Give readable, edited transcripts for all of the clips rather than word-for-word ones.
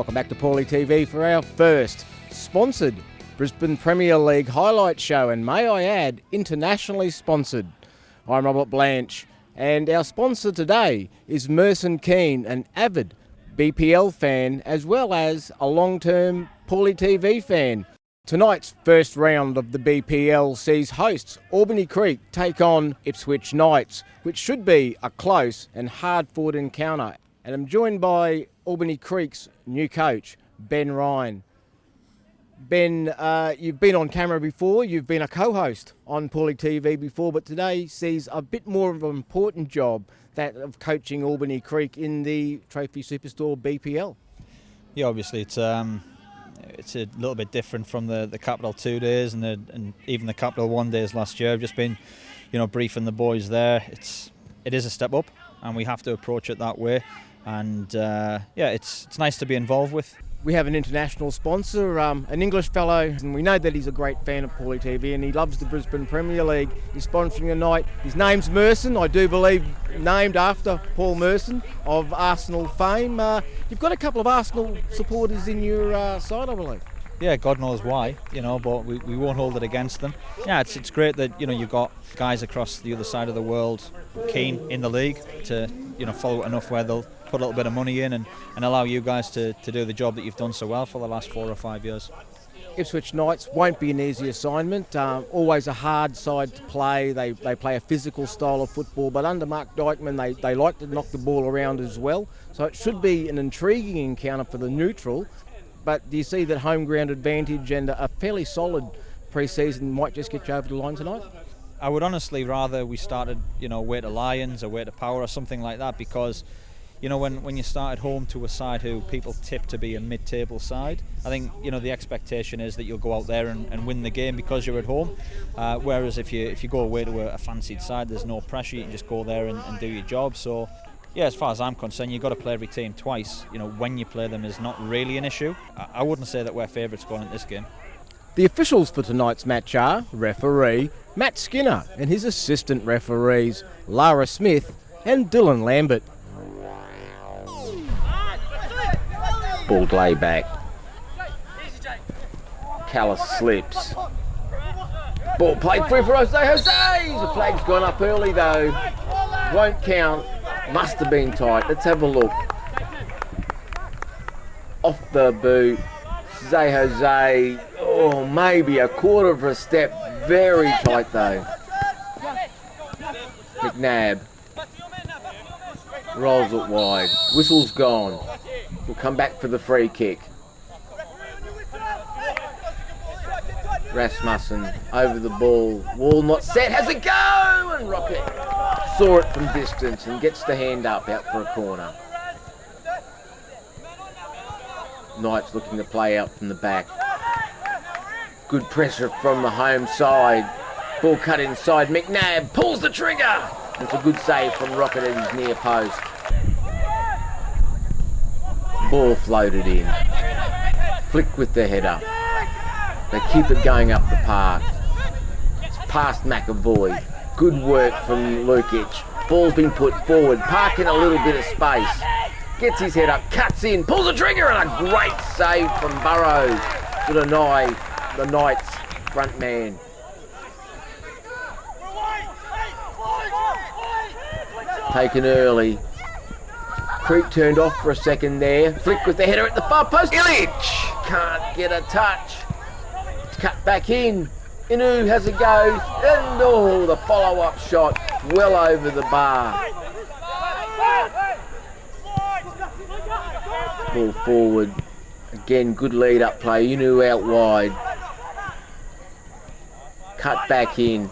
Welcome back to Paulie TV for our first sponsored Brisbane Premier League highlight show, and may I add, internationally sponsored. I'm Robert Blanch, and our sponsor today is Merson Keane, an avid BPL fan as well as a long-term Paulie TV fan. Tonight's first round of the BPL sees hosts Albany Creek take on Ipswich Knights, which should be a close and hard-fought encounter. And I'm joined by Albany Creek's new coach, Ben Ryan. Ben, you've been on camera before, you've been a co-host on Paulie TV before, but today sees a bit more of an important job, that of coaching Albany Creek in the Trophy Superstore BPL. Yeah, obviously it's a little bit different from the Capital 2 days and even the Capital 1 days last year. I've just been, briefing the boys there. It is a step up, and we have to approach it that way. And it's nice to be involved with. We have an international sponsor, an English fellow, and we know that he's a great fan of Paulie TV and he loves the Brisbane Premier League. He's sponsoring tonight. His name's Merson, I do believe named after Paul Merson of Arsenal fame. You've got a couple of Arsenal supporters in your side, I believe. Yeah, God knows why, but we won't hold it against them. Yeah, it's great that, you've got guys across the other side of the world keen in the league to, follow it enough where they'll put a little bit of money in and allow you guys to do the job that you've done so well for the last 4 or 5 years. Ipswich Knights won't be an easy assignment, always a hard side to play. They play a physical style of football, but under Mark Dykeman they like to knock the ball around as well. So it should be an intriguing encounter for the neutral. But do you see that home ground advantage and a fairly solid pre-season might just get you over the line tonight? I would honestly rather we started, away to Lions, away to Power or something like that, because when you start at home to a side who people tip to be a mid-table side, I think the expectation is that you'll go out there and win the game because you're at home. Whereas if you go away to a fancied side, there's no pressure. You can just go there and do your job. So yeah, as far as I'm concerned, you've got to play every team twice. When you play them is not really an issue. I wouldn't say that we're favourites going into this game. The officials for tonight's match are referee Matt Skinner and his assistant referees Lara Smith and Dylan Lambert. Ball lay back. Callis slips. Ball played free for Jose. The flag's gone up early though. Won't count. Must have been tight. Let's have a look. Off the boot. Jose. Oh, maybe a quarter of a step. Very tight though. McNabb. Rolls it wide. Whistle's gone. We'll come back for the free kick. Rasmussen over the ball. Wall not set. Has a go! And Rocket saw it from distance and gets the hand up out for a corner. Knights looking to play out from the back. Good pressure from the home side. Ball cut inside. McNabb pulls the trigger. It's a good save from Rocket at his near post. Ball floated in. Flick with the header. They keep it going up the park. It's past McAvoy. Good work from Lukic. Ball's been put forward. Park in a little bit of space. Gets his head up, cuts in, pulls the trigger, and a great save from Burrows to deny the Knights front man. Taken early. Creek turned off for a second there. Flick with the header at the far post. Illich can't get a touch. It's cut back in. Inu has a go. And the follow-up shot well over the bar. Ball forward. Again, good lead-up play. Inu out wide. Cut back in.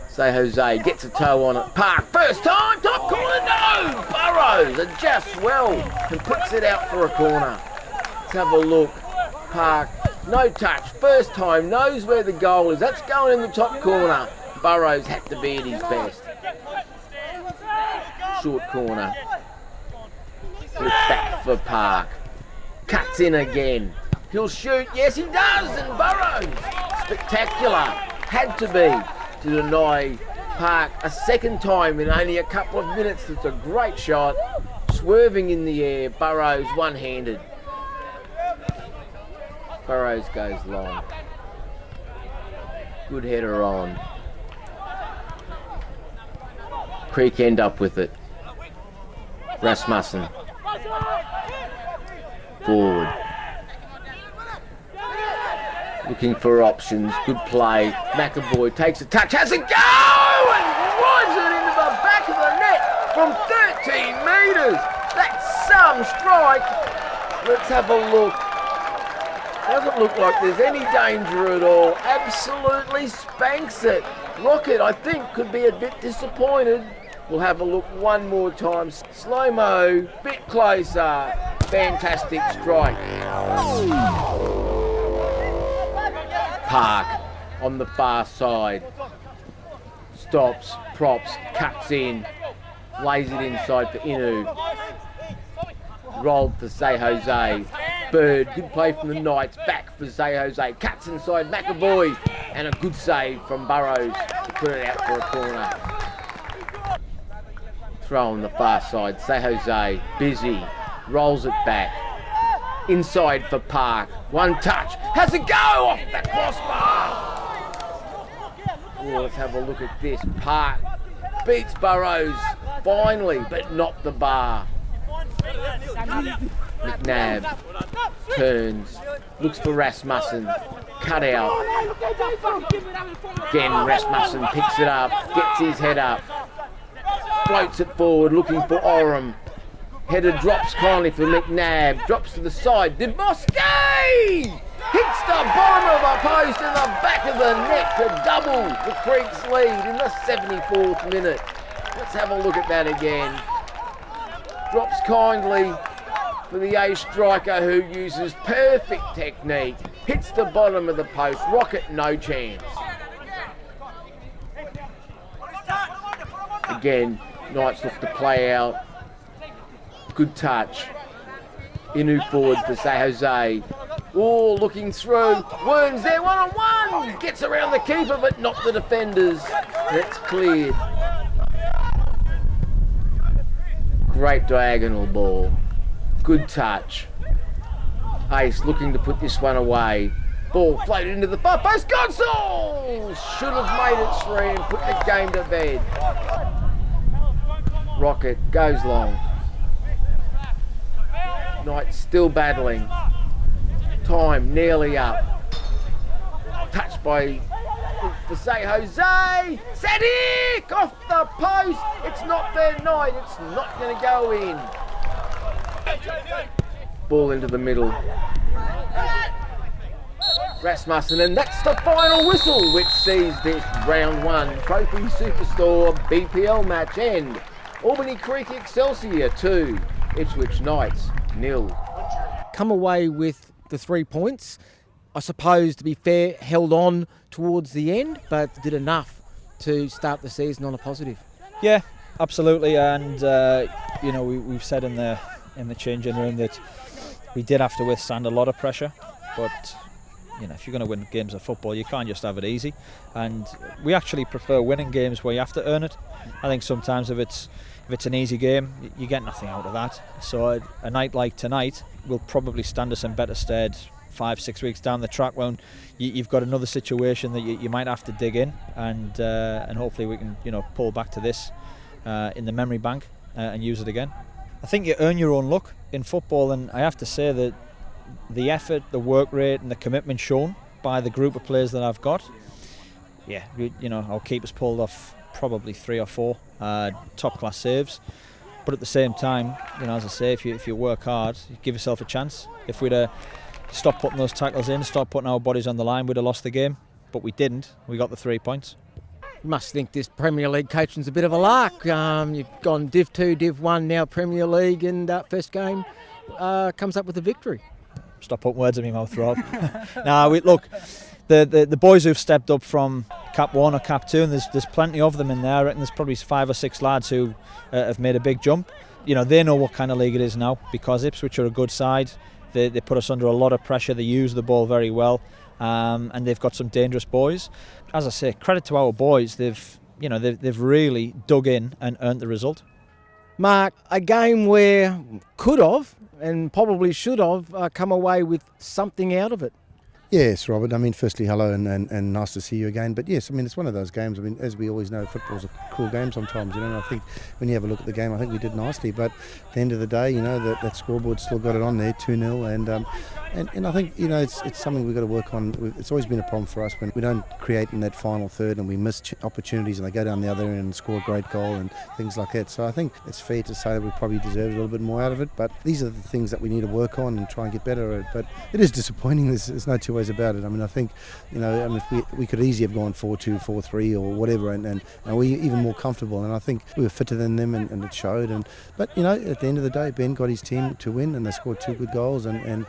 Say Jose gets a toe on it. Park, first time, top corner, no! Burrows adjusts well and puts it out for a corner. Let's have a look. Park, no touch, first time, knows where the goal is. That's going in the top corner. Burrows had to be at his best. Short corner. Flip back for Park. Cuts in again. He'll shoot, yes he does, and Burrows. Spectacular. Had to be. To deny Park a second time in only a couple of minutes. It's a great shot. swerving in the air. Burrows one-handed. Burrows goes long. Good header on. Creek end up with it. Rasmussen. Forward. Looking for options. Good play. McAvoy takes a touch. Has a go! And drives it into the back of the net from 13 metres. That's some strike. Let's have a look. Doesn't look like there's any danger at all. Absolutely spanks it. Rocket, I think, could be a bit disappointed. We'll have a look one more time. Slow-mo, bit closer. Fantastic strike. Park on the far side. Stops, props, cuts in. Lays it inside for Inu. Rolled for Say Jose. Bird, good play from the Knights. Back for Say Jose. Cuts inside McAvoy. And a good save from Burrows to put it out for a corner. Throw on the far side. Say Jose, busy. Rolls it back. Inside for Park. One touch. Has a go off the crossbar. Oh, let's have a look at this. Park beats Burrows finally, but not the bar. McNabb turns, looks for Rasmussen, cut out. Again, Rasmussen picks it up, gets his head up, floats it forward, looking for Oram. Header drops kindly for McNabb, drops to the side. Debosky hits the bottom of the post in the back of the net to double the Creek's lead in the 74th minute. Let's have a look at that again. Drops kindly for the ace striker who uses perfect technique. Hits the bottom of the post. Rocket, no chance. Again, Knights look to play out. Good touch. Inu forward for Say Jose. Oh, looking through. Worms there, one-on-one. Gets around the keeper, but not the defenders. That's cleared. Great diagonal ball. Good touch. Ace looking to put this one away. Ball floated into the far post. Gonsall should have made it 3 and put the game to bed. Rocket goes long. Knights still battling. Time nearly up. Touched by for Say Jose. Sadik off the post. It's not their night. It's not going to go in. Ball into the middle. Rasmussen, and that's the final whistle, which sees this round 1 Trophy Superstore BPL match end. Albany Creek Excelsior 2, Ipswich Knights 0. Come away with the 3 points. I suppose, to be fair, held on towards the end, but did enough to start the season on a positive. Yeah, absolutely, and we've said in the changing room that we did have to withstand a lot of pressure, but if you're going to win games of football, you can't just have it easy, and we actually prefer winning games where you have to earn it. I think sometimes if it's an easy game, you get nothing out of that. So a night like tonight will probably stand us in better stead 5-6 weeks down the track when you've got another situation that you might have to dig in, and hopefully we can pull back to this in the memory bank and use it again. I think you earn your own luck in football, and I have to say that the effort, the work rate and the commitment shown by the group of players that I've got, our keepers pulled off probably 3 or 4 top class saves, but at the same time, as I say, if you work hard, you give yourself a chance. If we'd stopped putting those tackles in, stopped putting our bodies on the line, we'd have lost the game, but we didn't. We got the 3 points. You must think this Premier League coaching's a bit of a lark. You've gone Div 2, Div 1, now Premier League, and first game comes up with a victory. Stop putting words in my mouth, Rob. Look, the boys who've stepped up from Cap 1 or Cap 2, and there's plenty of them in there. I reckon there's probably 5 or 6 lads who have made a big jump. They know what kind of league it is now, because Ipswich are a good side. They put us under a lot of pressure. They use the ball very well, and they've got some dangerous boys. As I say, credit to our boys. They've really dug in and earned the result. Mark, a game where could have and probably should have come away with something out of it. Yes, Robert. I mean, firstly, hello and nice to see you again. But yes, I mean, it's one of those games. I mean, as we always know, football's a cruel game sometimes, and I think when you have a look at the game, I think we did nicely. But at the end of the day, that scoreboard still got it on there, 2-0, and I think, it's something we've got to work on. It's always been a problem for us when we don't create in that final third and we miss opportunities and they go down the other end and score a great goal and things like that. So I think it's fair to say that we probably deserve a little bit more out of it. But these are the things that we need to work on and try and get better at. But it is disappointing. There's no two ways about it. I mean, I think, if we could easily have gone 4-2, 4-3 or whatever, and we even more comfortable. And I think we were fitter than them, and it showed. But at the end of the day, Ben got his team to win, and they scored 2 good goals. And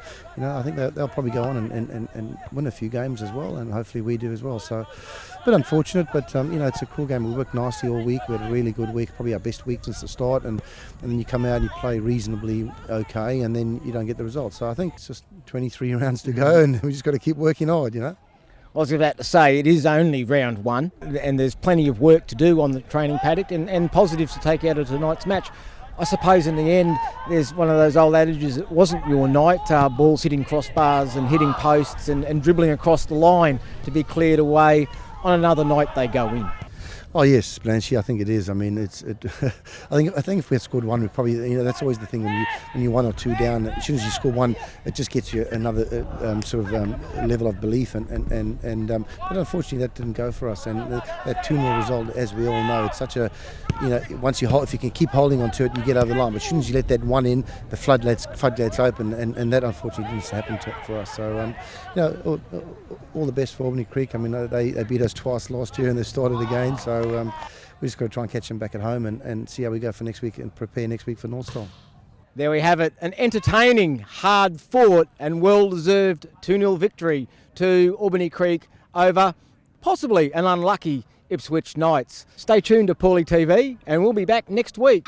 I think they'll probably go on and win a few games as well, and hopefully we do as well. So, a bit unfortunate, but it's a cool game. We worked nicely all week. We had a really good week, probably our best week since the start. And then you come out and you play reasonably okay, and then you don't get the results. So I think it's just 23 rounds to go, and we just got to keep working hard, I was about to say, it is only round 1, and there's plenty of work to do on the training paddock and positives to take out of tonight's match. I suppose in the end, there's one of those old adages, it wasn't your night, balls hitting crossbars and hitting posts and dribbling across the line to be cleared away. On another night, they go in. Oh yes, Blanch, I think it is. I mean, I think if we had scored 1, we probably, that's always the thing when you're 1 or 2 down. As soon as you score 1, it just gets you another level of belief. But unfortunately, that didn't go for us. And that 2-0 result, as we all know, it's such a, once you hold, if you can keep holding on to it, you get over the line. But as soon as you let that 1 in, the floodgates open, and that unfortunately didn't happen for us. So all the best for Albany Creek. I mean, they beat us twice last year, and they started again. So we just got to try and catch them back at home and see how we go for next week and prepare next week for North Star. There we have it, an entertaining, hard-fought and well-deserved 2-0 victory to Albany Creek over possibly an unlucky Ipswich Knights. Stay tuned to Paulie TV and we'll be back next week.